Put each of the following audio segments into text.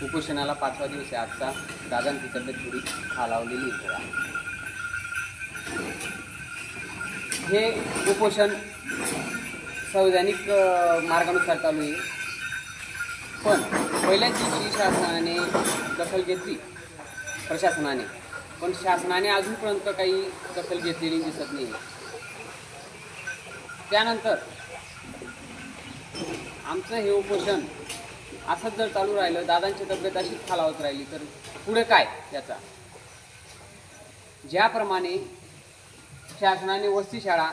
उपोषणाला 5वा दिवस आहे आजचा. दादांची तब्येत थोडी खालावलेली आहे. हे उपोषण संवैधानिक मार्गानुसार चालू आहे, पण पहिल्याच दिवशी शासनाने दखल घेतली प्रशासनाने, पण शासनाने अजूनपर्यंत काही दखल घेतलेली दिसत नाही. त्यानंतर आमचं हे उपोषण असंच जर चालू राहिलं, दादांची तब्येत अशीच खालावत राहिली, तर पुढे काय त्याचा? ज्याप्रमाणे शासनाने वसती शाळा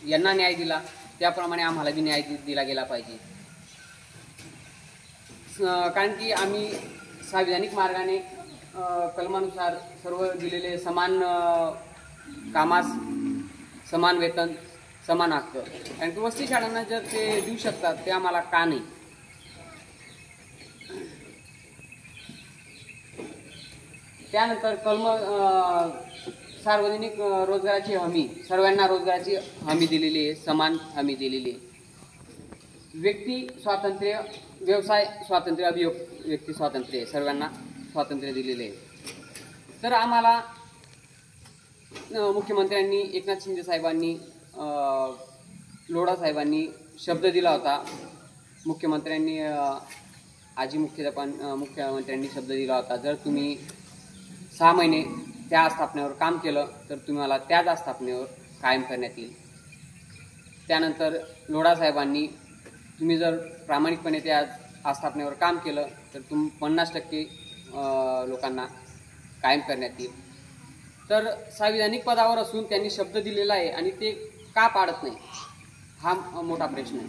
यांना न्याय दिला, त्याप्रमाणे आम्हाला बी न्याय दिला गेला पाहिजे. कारण की आम्ही संविधानिक मार्गाने कलमानुसार सर्व दिलेले समान कामास समान वेतन, समान हक्क, कारण की वसती शाळांना जर ते देऊ शकतात, ते आम्हाला का नाही? त्यानंतर सार्वजनिक रोजगाराची हमी, सर्वांना रोजगाराची हमी दिलेली आहे, समान हमी दिलेली आहे. व्यक्ती स्वातंत्र्य, व्यवसाय स्वातंत्र्य, अभिव्यक्ती स्वातंत्र्य, सर्वांना स्वातंत्र्य दिलेले आहे. तर आम्हाला मुख्यमंत्र्यांनी, एकनाथ शिंदे साहेबांनी, लोढा साहेबांनी शब्द दिला होता. मुख्यमंत्र्यांनी मुख्यमंत्र्यांनी शब्द दिला होता, जर तुम्ही 6 महिने त्या आस्थापनेवर काम केलं तर तुम्हाला त्याच आस्थापनेवर कायम करण्यात येईल. त्यानंतर लोढा साहेबांनी, तुम्ही जर प्रामाणिकपणे त्या आस्थापनेवर काम केलं तर 50% लोकांना कायम करण्यात येईल. तर संविधानिक पदावर असून त्यांनी शब्द दिलेला आहे आणि ते का पाळत नाही, हा मोठा प्रश्न आहे.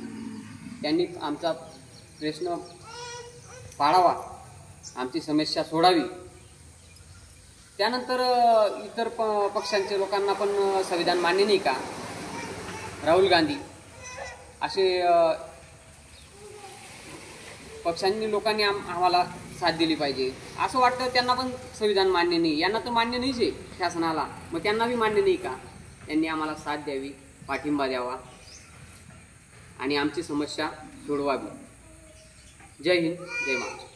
त्यांनी आमचा प्रश्न पाळावा, आमची समस्या सोडावी. त्यानंतर इतर पक्षांच्या लोकांना पण संविधान मान्य नाही का? राहुल गांधी असे लोकांनी आम्हाला साथ दिली पाहिजे. असं वाटतं त्यांना पण संविधान मान्य नाही, यांना तर मान्य नाहीच आहे शासनाला, मग त्यांना बी मान्य नाही का? त्यांनी आम्हाला साथ द्यावी, पाठिंबा द्यावा आणि आमची समस्या सोडवावी. जय हिंद, जय महाराष्ट्र.